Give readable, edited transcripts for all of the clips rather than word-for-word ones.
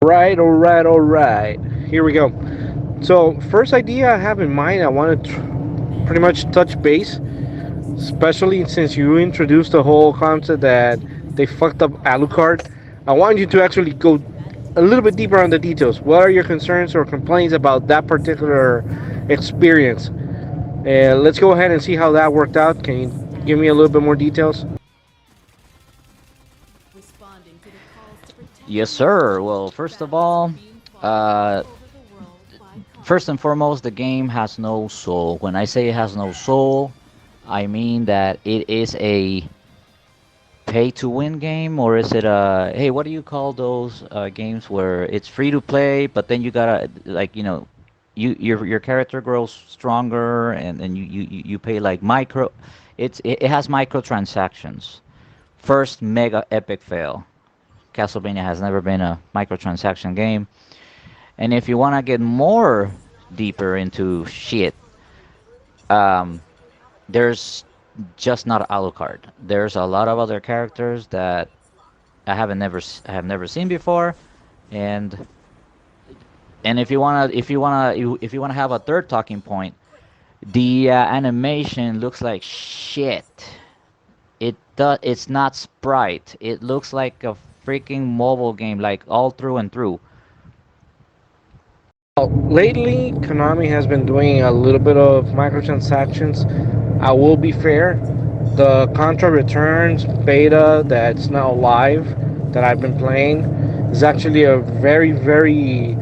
All right. Here we go. So, first idea I have in mind, I want to pretty much touch base, especially since you introduced the whole concept that they fucked up Alucard. I want you to actually go a little bit deeper on the details. What are your concerns or complaints about that particular experience? Let's go ahead and see how that worked out. Can you give me a little bit more details? Yes, sir. Well, first of all, uh, first and foremost, the game has no soul. When I say it has no soul, I mean that it is a pay to win game, or is it a, hey, what do you call those games where it's free to play, but then you gotta, like, your character grows stronger, and you pay like micro. It has microtransactions. First mega epic fail. Castlevania has never been a microtransaction game. And if you want to get more deeper into shit, um, there's just not Alucard. There's a lot of other characters that I have never seen before, and if you wanna have a third talking point, the animation looks like shit. It's not sprite. It looks like a freaking mobile game, like all through and through. Well, lately, Konami has been doing a little bit of microtransactions. I will be fair. The Contra Returns beta that's now live that I've been playing is actually a very, very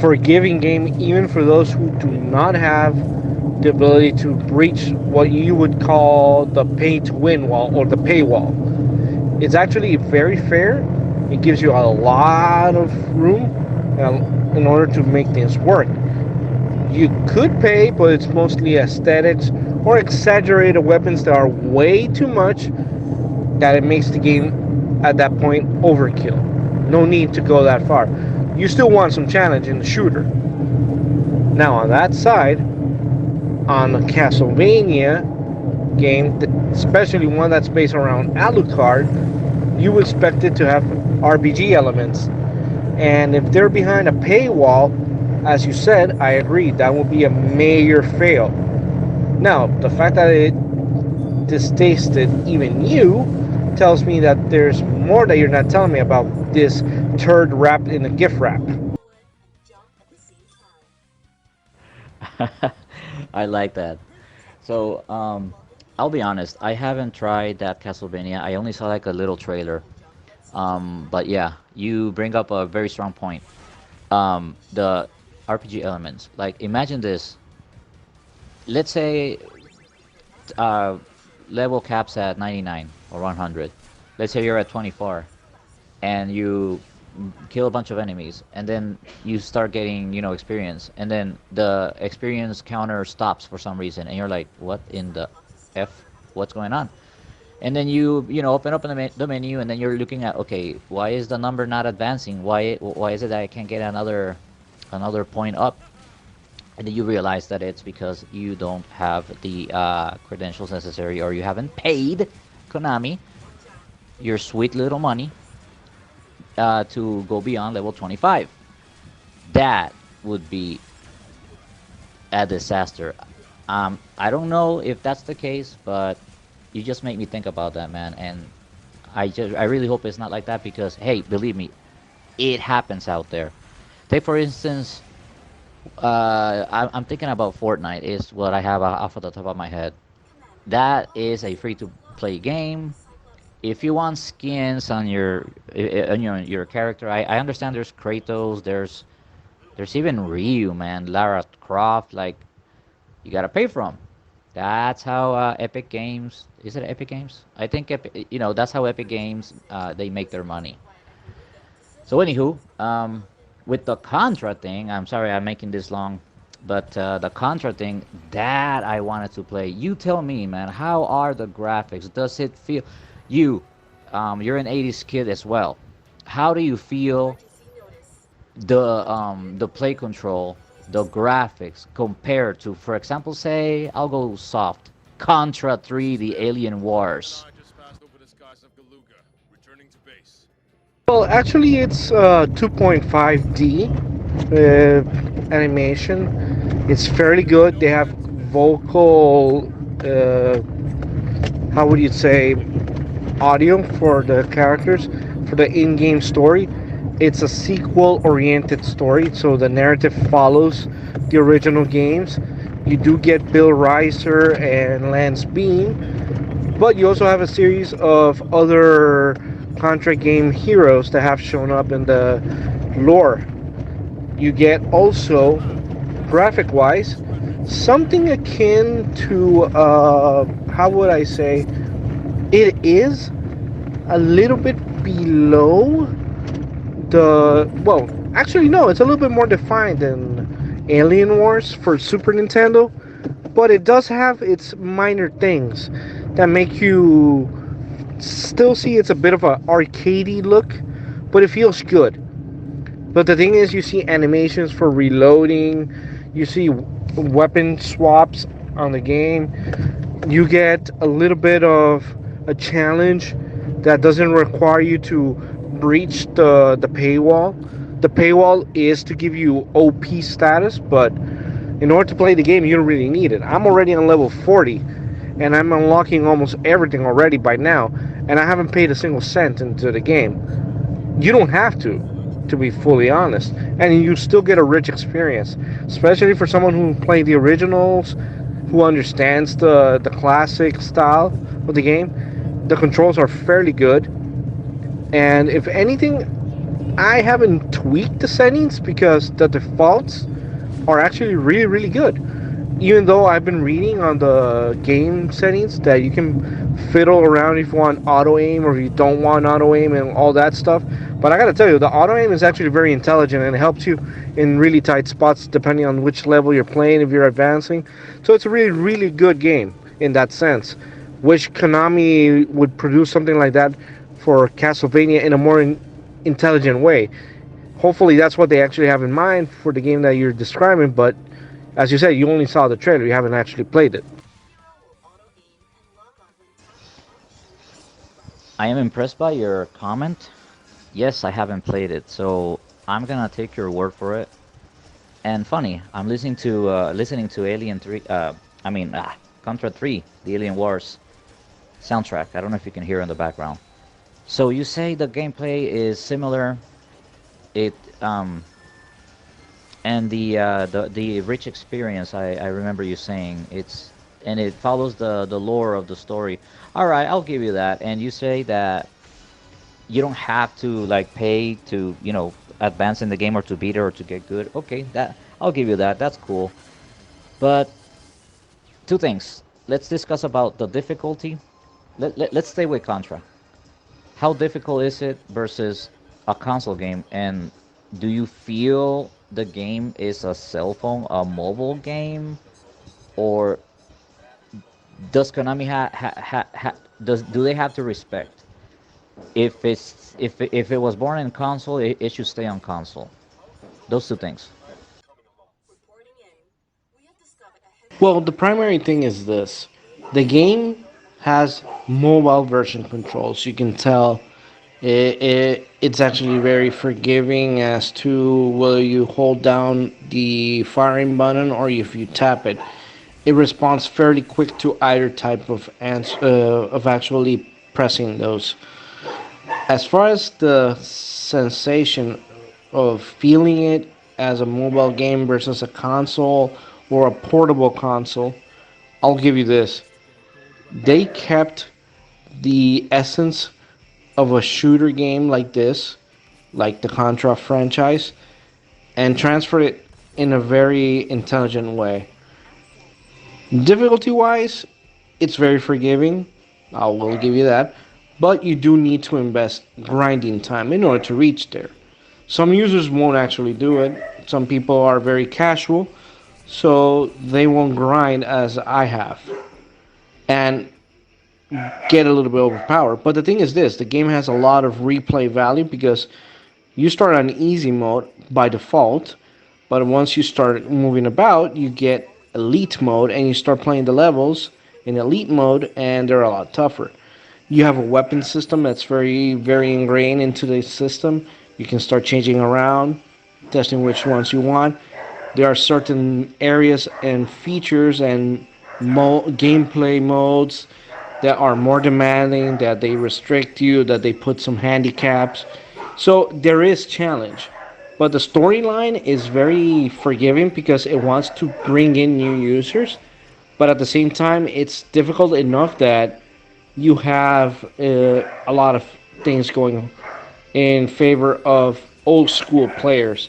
forgiving game, even for those who do not have the ability to breach what you would call the pay to win wall or the paywall. It's actually very fair. It gives you a lot of room in order to make things work. You could pay, but it's mostly aesthetics or exaggerated weapons that are way too much that it makes the game at that point overkill. No need to go that far. You still want some challenge in the shooter. Now, on that side, on the Castlevania game, especially one that's based around Alucard, you expect it to have RPG elements. And if they're behind a paywall, as you said, I agree, that will be a major fail. Now, the fact that it distasted even you tells me that there's more that you're not telling me about this turd wrapped in a gift wrap. I like that. So, I'll be honest, I haven't tried that Castlevania. I only saw like a little trailer. But yeah, you bring up a very strong point. The RPG elements. Like, imagine this. Let's say uh, level caps at 99 or 100. Let's say you're at 24 and you kill a bunch of enemies, and then you start getting, experience, and then the experience counter stops for some reason, and you're like, what in the F? What's going on? And then you open up the menu, and then you're looking at, okay, why is the number not advancing? Why is it that I can't get another point up? And then you realize that it's because you don't have the credentials necessary, or you haven't paid Konami your sweet little money to go beyond level 25. That would be a disaster. I don't know if that's the case, but you just make me think about that, man. And I really hope it's not like that, because hey, believe me, it happens out there. Take for instance, I'm thinking about Fortnite is what I have off of the top of my head. That is a free to play game. If you want skins on your character, I understand there's Kratos, there's even Ryu, man, Lara Croft, like, you gotta pay for them. That's how Epic Games, is it Epic Games? I think that's how Epic Games they make their money. So anywho, with the Contra thing, I'm sorry I'm making this long, but the Contra thing that I wanted to play. You tell me, man, how are the graphics? Does it feel you? You're an '80s kid as well. How do you feel the play control, the graphics compared to, for example, say I'll go soft, Contra 3, the Alien Wars. Well, actually, it's 2.5D animation. It's fairly good. They have vocal, how would you say, audio for the characters for the in-game story. It's a sequel-oriented story, so the narrative follows the original games. You do get Bill Ricer and Lance Bean, but you also have a series of other Contra game heroes that have shown up in the lore. You get also, graphic wise, something akin to, how would I say, it is a little bit below the. Well, actually, no, it's a little bit more defined than Alien Wars for Super Nintendo, but it does have its minor things that make you still see it's a bit of a arcadey look, but it feels good. But the thing is, you see animations for reloading, you see weapon swaps on the game, you get a little bit of a challenge that doesn't require you to breach the paywall. The paywall is to give you OP status, but in order to play the game, you don't really need it. I'm already on level 40, and I'm unlocking almost everything already by now, and I haven't paid a single cent into the game. You don't have to be fully honest, and you still get a rich experience, especially for someone who played the originals, who understands the classic style of the game. The controls are fairly good, and if anything, I haven't tweaked the settings because the defaults are actually really really good. Even though I've been reading on the game settings that you can fiddle around if you want auto aim or if you don't want auto aim and all that stuff. But I gotta tell you, the auto aim is actually very intelligent and it helps you in really tight spots depending on which level you're playing if you're advancing. So it's a really, really good game in that sense. Wish Konami would produce something like that for Castlevania in a more intelligent way. Hopefully, that's what they actually have in mind for the game that you're describing. But as you said, you only saw the trailer, you haven't actually played it. I am impressed by your comment. Yes, I haven't played it, so I'm gonna take your word for it. And funny, I'm listening to Alien 3. I mean, Contra 3, the Alien Wars soundtrack. I don't know if you can hear in the background. So you say the gameplay is similar. It and the rich experience. I remember you saying it's and it follows the lore of the story. All right, I'll give you that. And you say that you don't have to like pay to advance in the game or to beat it or to get good. Okay, that I'll give you that. That's cool. But two things. Let's discuss about the difficulty. Let's stay with Contra. How difficult is it versus a console game? And do you feel the game is a cell phone, a mobile game, or does Konami does do they have to respect if it was born in console, it should stay on console. Those two things. Well, the primary thing is this: the game has mobile version controls. You can tell it's actually very forgiving as to whether you hold down the firing button or if you tap it. It responds fairly quick to either type of of actually pressing those. As far as the sensation of feeling it as a mobile game versus a console or a portable console, I'll give you this. They kept the essence of a shooter game like this, like the Contra franchise, and transferred it in a very intelligent way. Difficulty wise, it's very forgiving. I will give you that. But you do need to invest grinding time in order to reach there. Some users won't actually do it. Some people are very casual, so they won't grind as I have and get a little bit overpowered. But the thing is this, the game has a lot of replay value because you start on easy mode by default, but once you start moving about, you get elite mode and you start playing the levels in elite mode and they're a lot tougher. You have a weapon system that's very ingrained into the system. You can start changing around, testing which ones you want. There are certain areas and features and gameplay modes that are more demanding, that they restrict you, that they put some handicaps. So there is challenge. But the storyline is very forgiving because it wants to bring in new users. But at the same time, it's difficult enough that you have a lot of things going in favor of old school players.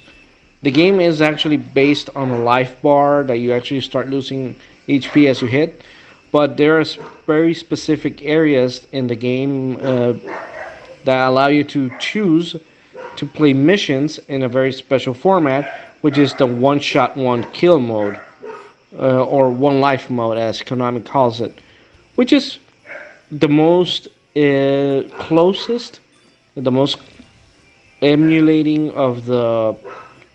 The game is actually based on a life bar that you actually start losing HP as you hit, but there's very specific areas in the game that allow you to choose to play missions in a very special format, which is the one shot, one kill mode, or one life mode, as Konami calls it, which is the most closest, the most emulating of the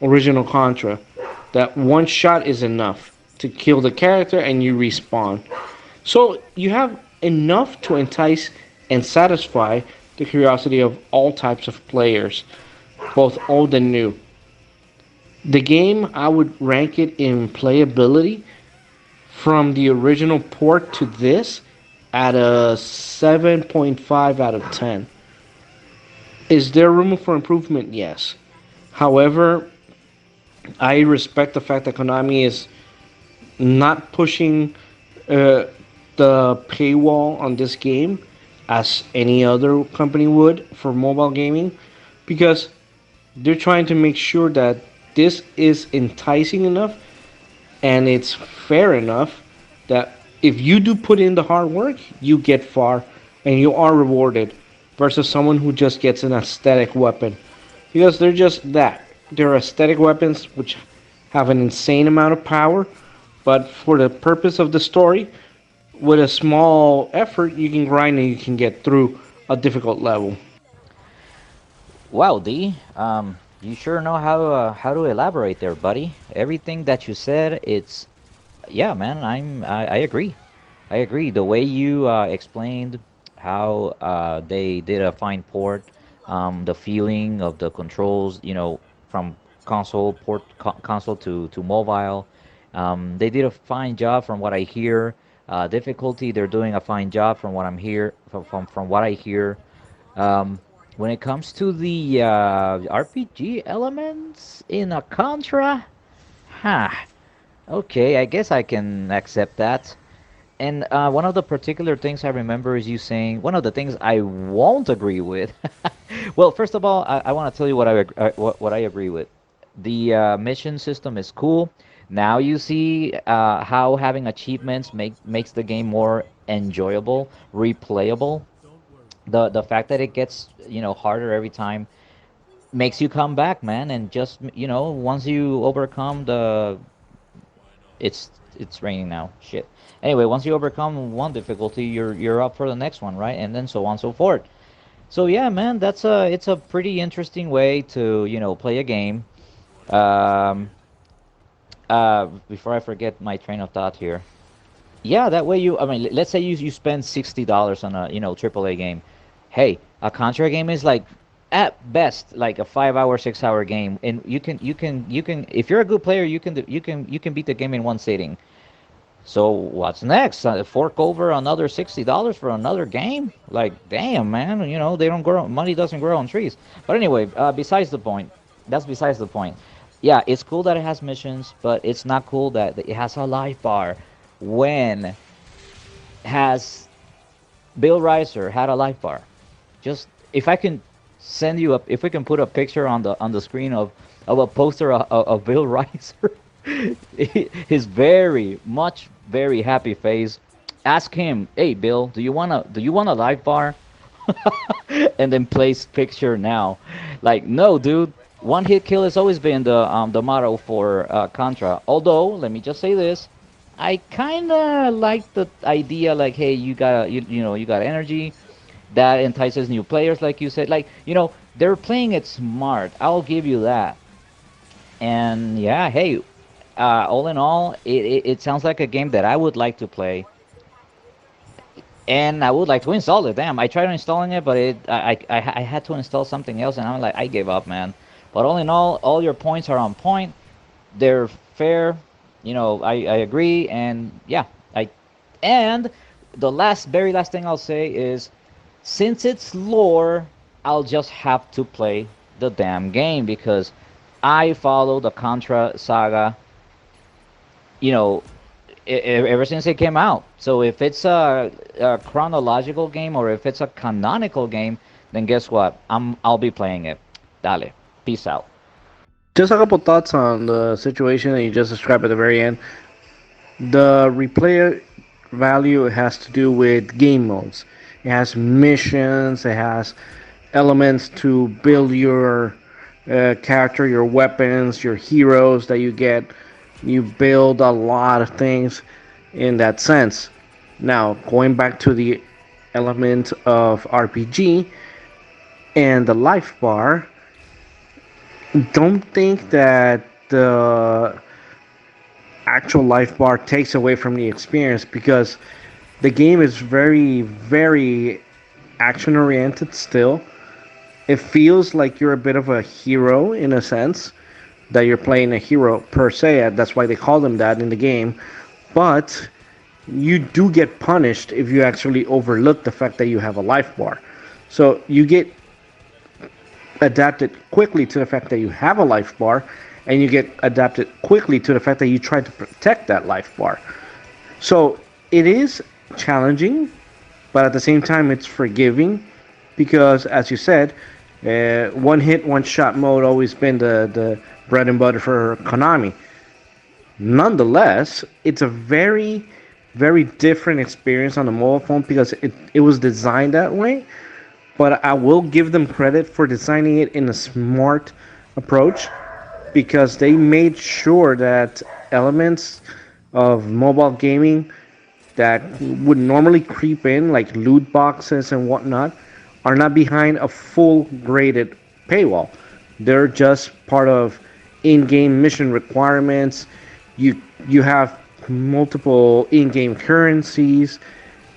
original Contra. That one shot is enough to kill the character and you respawn. So you have enough to entice and satisfy the curiosity of all types of players, both old and new. The game, I would rank it in playability from the original port to this at a 7.5 out of 10. Is there room for improvement? Yes. However, I respect the fact that Konami is not pushing uh, the paywall on this game as any other company would for mobile gaming because they're trying to make sure that this is enticing enough and it's fair enough that if you do put in the hard work, you get far and you are rewarded versus someone who just gets an aesthetic weapon. Because they're just that. They're aesthetic weapons which have an insane amount of power, but for the purpose of the story, with a small effort, you can grind and you can get through a difficult level. Wow, D. You sure know how to elaborate there, buddy. Everything that you said, it's yeah, man. I agree. I agree. The way you explained how they did a fine port, the feeling of the controls, from console to mobile, they did a fine job from what I hear. Difficulty, they're doing a fine job from what I'm here from what I hear. Um, when it comes to the RPG elements in a Contra, huh? Okay, I guess I can accept that. And one of the particular things I remember is you saying one of the things I won't agree with. Well, first of all, I want to tell you what I agree with. The mission system is cool. Now you see how having achievements makes the game more enjoyable, replayable. The fact that it gets harder every time makes you come back, man. And just once you overcome the it's raining now. Shit. Anyway, once you overcome one difficulty, you're up for the next one, right? And then so on and so forth. So yeah, man, it's a pretty interesting way to play a game. Um, Before I forget my train of thought here. Yeah, that way I mean, let's say you spend $60 on a AAA game. Hey, a Contra game is like at best like a 5 hour, 6 hour game, and you can if you're a good player, you can beat the game in one sitting. So what's next? Fork over another $60 for another game? Like, damn, man. They don't grow. Money doesn't grow on trees. But anyway, besides the point. That's besides the point. Yeah, it's cool that it has missions, but it's not cool that it has a life bar. When has Bill Reiser had a life bar? Just if I can send you if we can put a picture on the screen of a poster of Bill Reiser, his very happy face. Ask him, hey Bill, do you want a live bar? And then place picture now. Like, no, dude. One hit kill has always been the motto for Contra. Although, let me just say this, I kind of like the idea. Like, hey, you got energy that entices new players, like you said. Like, they're playing it smart. I'll give you that. And yeah, hey, all in all, it sounds like a game that I would like to play. and I would like to install it. Damn, I tried installing it, but I had to install something else, and I'm like, I gave up, man. But all in all your points are on point. They're fair. I agree, and yeah, I and the very last thing I'll say is, since it's lore, I'll just have to play the damn game because I follow the Contra saga, you know, ever since it came out. So if it's a chronological game or if it's a canonical game, then guess what? I'll be playing it. Dale. Peace out. Just a couple thoughts on the situation that you just described at the very end. The replay value has to do with game modes. It has missions. It has elements to build your character, your weapons, your heroes that you get. You build a lot of things in that sense. Now, going back to the element of RPG and the life bar, don't think that the actual life bar takes away from the experience because the game is very, very action oriented still. It feels like you're a bit of a hero in a sense, that you're playing a hero per se. That's why they call them that in the game. But you do get punished if you actually overlook the fact that you have a life bar. So you get adapted quickly to the fact that you have a life bar, and you get adapted quickly to the fact that you try to protect that life bar. So it is challenging, but at the same time, it's forgiving because, as you said, one hit, one shot mode always been the bread and butter for Konami. Nonetheless, it's a very, very different experience on the mobile phone because it was designed that way. But I will give them credit for designing it in a smart approach because they made sure that elements of mobile gaming that would normally creep in, like loot boxes and whatnot, are not behind a full graded paywall. They're just part of in-game mission requirements. You have multiple in-game currencies,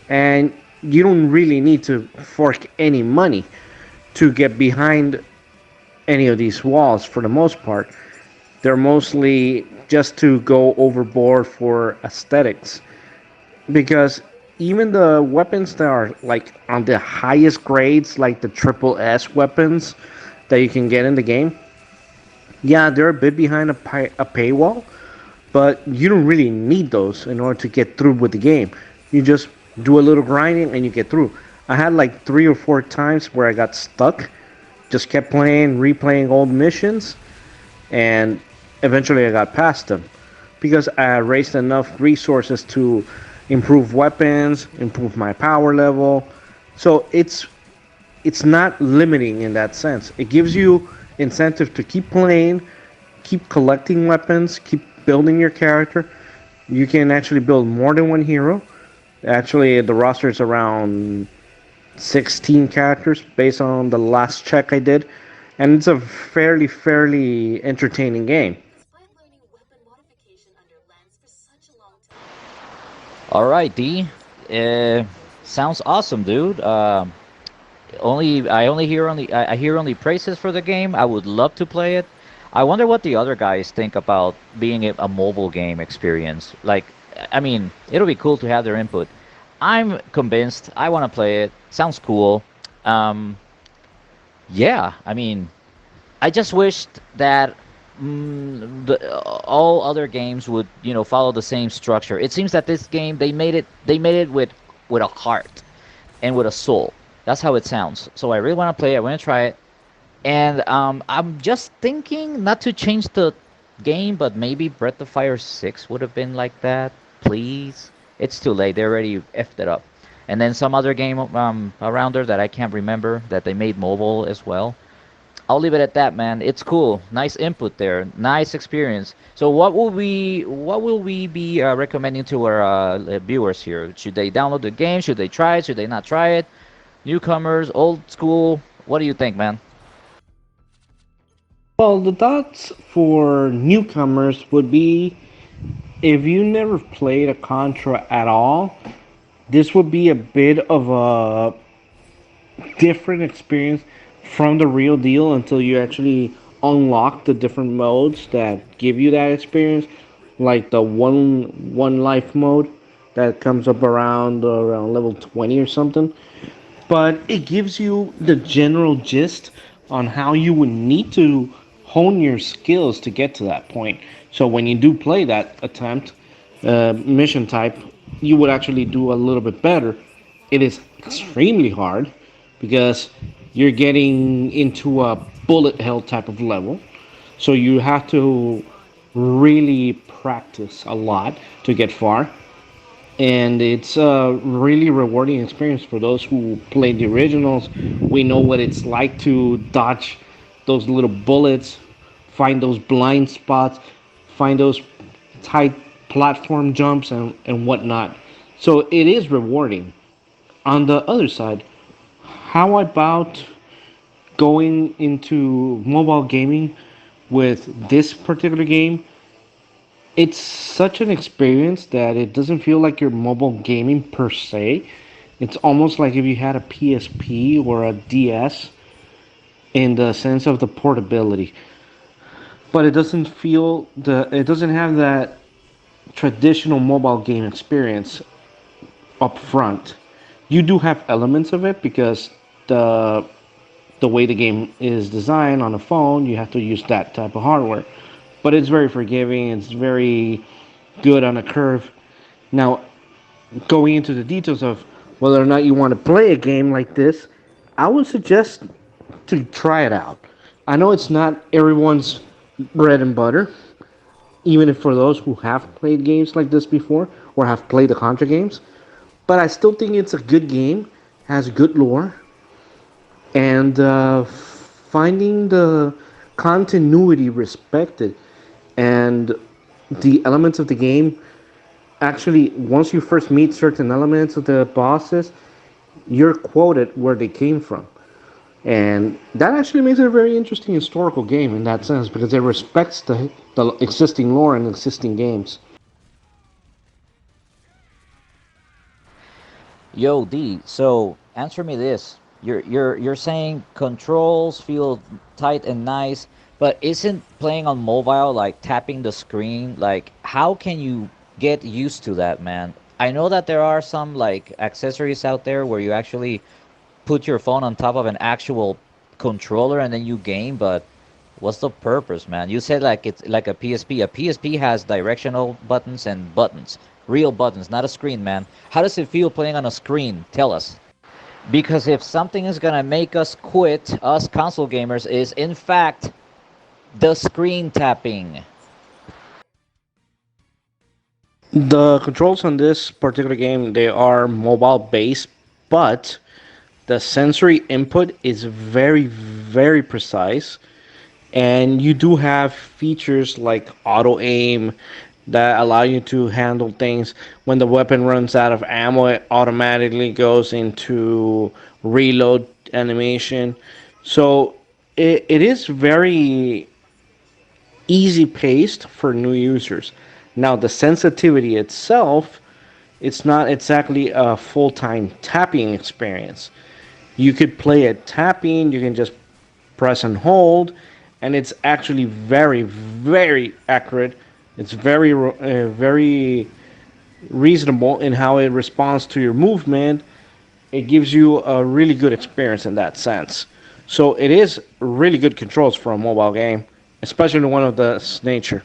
and you don't really need to fork any money to get behind any of these walls for the most part. They're mostly just to go overboard for aesthetics because even the weapons that are like on the highest grades, like the triple S weapons that you can get in the game, yeah, they're a bit behind a paywall, but you don't really need those in order to get through with the game. You just do a little grinding and you get through. I had like 3 or 4 times where I got stuck, just kept playing, replaying old missions, and eventually I got past them because I raised enough resources to improve weapons, improve my power level. So it's not limiting in that sense. It gives you incentive to keep playing, keep collecting weapons, keep building your character. You can actually build more than one hero. Actually, the roster is around 16 characters based on the last check I did, and it's a fairly entertaining game. All right, D. Uh, Sounds awesome, dude. I hear only praises for the game. I would love to play it. I wonder what the other guys think about being a mobile game experience. Like, I mean, it'll be cool to have their input. I'm convinced. I want to play it. Sounds cool. Um, yeah, I mean, I just wished that all other games would, follow the same structure. It seems that this game they made it with a heart and with a soul. That's how it sounds. So I really want to play it. I want to try it. And I'm just thinking not to change the game, but maybe Breath of Fire 6 would have been like that. Please. It's too late. They already effed it up. And then some other game around there that I can't remember that they made mobile as well. I'll leave it at that, man. It's cool. Nice input there. Nice experience. So what will we be recommending to our viewers here? Should they download the game? Should they try it? Should they not try it? Newcomers, old school. What do you think, man? Well, the thoughts for newcomers would be if you never played a Contra at all, this would be a bit of a different experience from the real deal until you actually unlock the different modes that give you that experience, like the one life mode that comes up around level 20 or something. But it gives you the general gist on how you would need to hone your skills to get to that point. So when you do play that attempt mission type, you would actually do a little bit better. It is extremely hard because you're getting into a bullet hell type of level. So you have to really practice a lot to get far, and it's a really rewarding experience for those who played the originals. We know what it's like to dodge those little bullets, find those blind spots, find those tight platform jumps, and whatnot. So it is rewarding. On the other side, how about going into mobile gaming with this particular game? It's such an experience that it doesn't feel like you're mobile gaming per se. It's almost like if you had a PSP or a DS in the sense of the portability. But it doesn't have that traditional mobile game experience up front. You do have elements of it because the the way the game is designed on a phone, you have to use that type of hardware. But it's very forgiving, it's very good on a curve. Now, going into the details of whether or not you want to play a game like this, I would suggest to try it out. I know it's not everyone's bread and butter, even if for those who have played games like this before or have played the Contra games, but I still think it's a good game, has good lore, and finding the continuity respected and the elements of the game actually, once you first meet certain elements of the bosses, you're quoted where they came from. And that actually makes it a very interesting historical game in that sense because it respects the existing lore and existing games. Yo, D. So answer me this: you're saying controls feel tight and nice, but isn't playing on mobile like tapping the screen? Like, how can you get used to that, man? I know that there are some like accessories out there where you actually put your phone on top of an actual controller and then you game, but what's the purpose, man? You said like it's like a PSP. A PSP has directional buttons and buttons, real buttons, not a screen, man. How does it feel playing on a screen? Tell us. Because if something is gonna make us quit, us console gamers, is in fact the screen tapping. The controls on this particular game they are mobile based, but the sensory input is very precise, and you do have features like auto aim that allow you to handle things when the weapon runs out of ammo. It automatically goes into reload animation, so it is very easy paced for new users. Now the sensitivity itself, it's not exactly a full-time tapping experience. You could play it tapping, you can just press and hold, and it's actually very accurate. It's very reasonable in how it responds to your movement. It gives you a really good experience in that sense. So it is really good controls for a mobile game, especially one of this nature.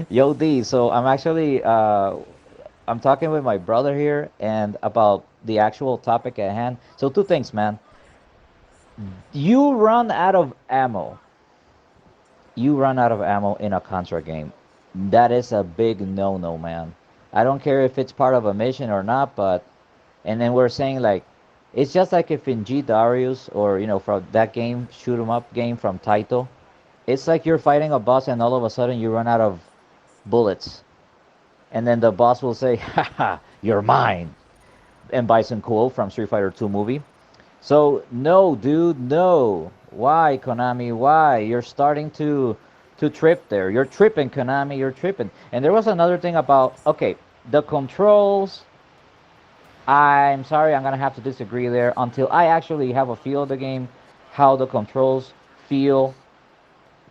Yo, D. So I'm actually I'm talking with my brother here and about the actual topic at hand. So two things, man. You run out of ammo. You run out of ammo in a Contra game. That is a big no-no, man. I don't care if it's part of a mission or not, but and then we're saying like it's just like if in G Darius or from that game shoot 'em up game from Taito, it's like you're fighting a boss and all of a sudden you run out of bullets, and then the boss will say, "Haha, you're mine," and Bison Cool from Street Fighter 2 movie. So no, dude, no. Why, Konami? Why? You're starting to to trip there. You're tripping, Konami. You're tripping. And there was another thing about okay, the controls. I'm sorry, I'm gonna have to disagree there until I actually have a feel of the game, how the controls feel,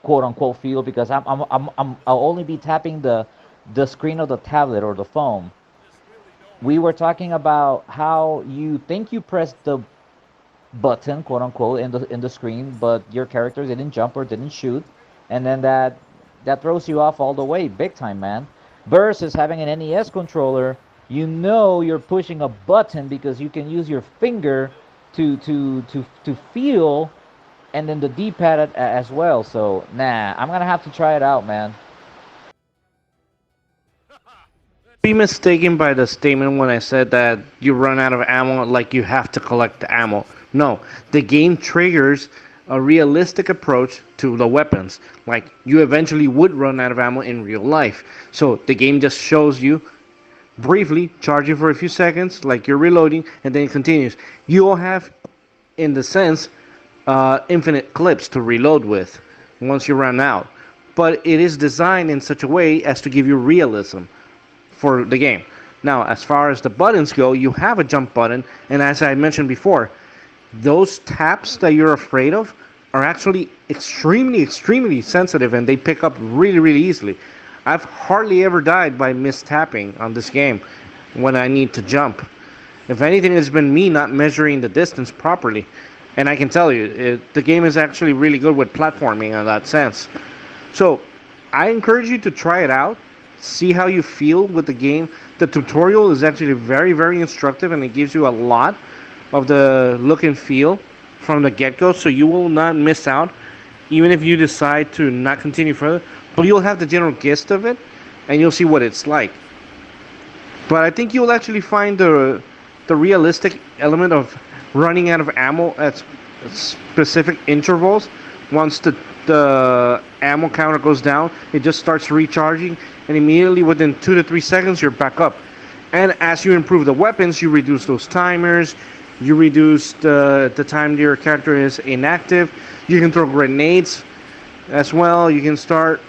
quote unquote feel, because I'll only be tapping the screen of the tablet or the phone. We were talking about how you think you pressed the button, quote unquote, in the screen, but your character didn't jump or didn't shoot, and then that throws you off all the way, big time, man. Versus having an NES controller, you know you're pushing a button because you can use your finger to feel, and then the D-pad as well. So nah, I'm gonna have to try it out, man. Be mistaken by the statement when I said that you run out of ammo, like you have to collect the ammo. No, the game triggers a realistic approach to the weapons, like you eventually would run out of ammo in real life. So the game just shows you briefly, charging for a few seconds, like you're reloading, and then it continues. You'll have, in the sense, infinite clips to reload with once you run out. But it is designed in such a way as to give you realism for the game. Now, as far as the buttons go, you have a jump button, and as I mentioned before, those taps that you're afraid of are actually extremely sensitive, and they pick up really easily. I've hardly ever died by mistapping on this game when I need to jump. If anything, it's been me not measuring the distance properly. And I can tell you, the game is actually really good with platforming in that sense. So, I encourage you to try it out, see how you feel with the game. The tutorial is actually very instructive, and it gives you a lot of the look and feel from the get-go, so you will not miss out even if you decide to not continue further, but you'll have the general gist of it and you'll see what it's like. But I think you'll actually find the realistic element of running out of ammo at specific intervals. Once the ammo counter goes down, it just starts recharging, and immediately within 2 to 3 seconds you're back up. And as you improve the weapons, you reduce those timers, you reduce the time your character is inactive. You can throw grenades as well. You can start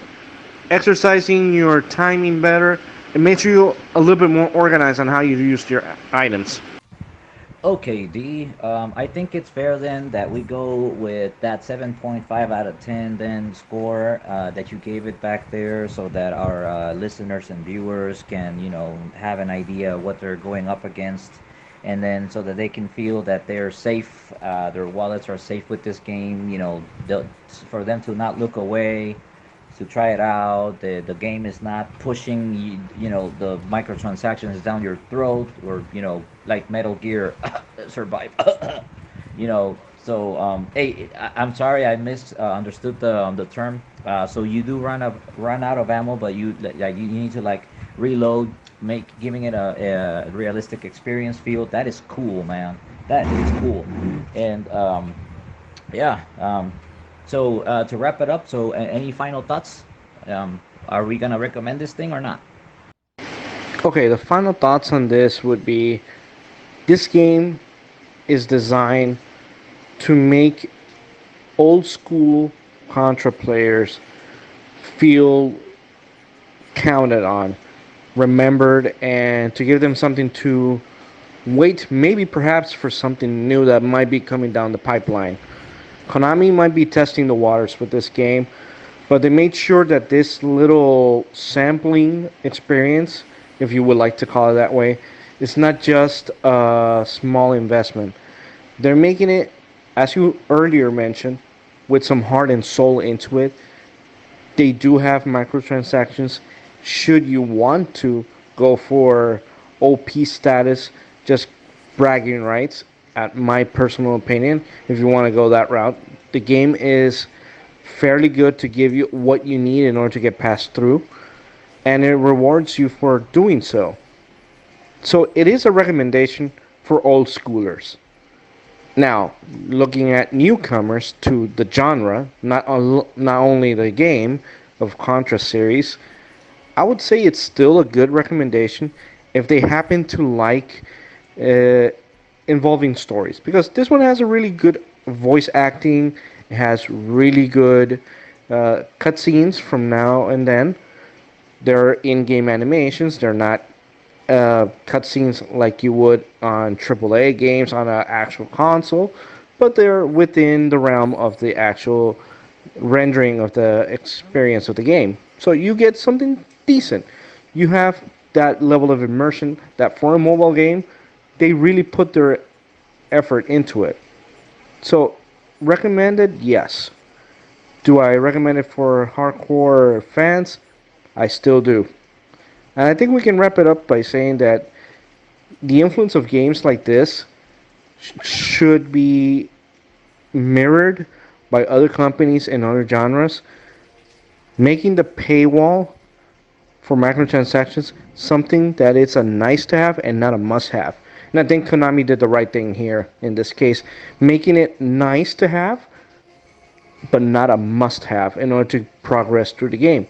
exercising your timing better. It makes you a little bit more organized on how you use your items. Okay, D. I think it's fair then that we go with that 7.5 out of 10 then score that you gave it back there so that our listeners and viewers can, have an idea what they're going up against, and then so that they can feel that they're safe, their wallets are safe with this game, for them to not look away, to try it out. The game is not pushing the microtransactions down your throat, or like Metal Gear Survive. Hey, I'm sorry I misunderstood the term. So you do run out of ammo, but you need to like reload, giving it a realistic experience feel. That is cool, man. That is cool. And yeah. So to wrap it up, so any final thoughts? Are we gonna recommend this thing or not? Okay, the final thoughts on this would be this game is designed to make old school Contra players feel counted on, remembered, and to give them something to wait, maybe perhaps for something new that might be coming down the pipeline. Konami might be testing the waters with this game, but they made sure that this little sampling experience, if you would like to call it that way, is not just a small investment. They're making it, as you earlier mentioned, with some heart and soul into it. They do have microtransactions should you want to go for OP status, just bragging rights, at my personal opinion, if you want to go that route. The game is fairly good to give you what you need in order to get passed through, and it rewards you for doing so. So it is a recommendation for old schoolers. Now, looking at newcomers to the genre, not only the game of Contra series, I would say it's still a good recommendation if they happen to like uh, involving stories, because this one has a really good voice acting. It has really good cutscenes from now and then. They're in-game animations. They're not cutscenes like you would on AAA games on an actual console, but they're within the realm of the actual rendering of the experience of the game. So you get something decent. You have that level of immersion that for a mobile game, they really put their effort into it. So, recommended, yes. Do I recommend it for hardcore fans? I still do. And I think we can wrap it up by saying that the influence of games like this should be mirrored by other companies and other genres, making the paywall for microtransactions something that it's a nice to have and not a must have. And I think Konami did the right thing here in this case, making it nice to have but not a must have in order to progress through the game.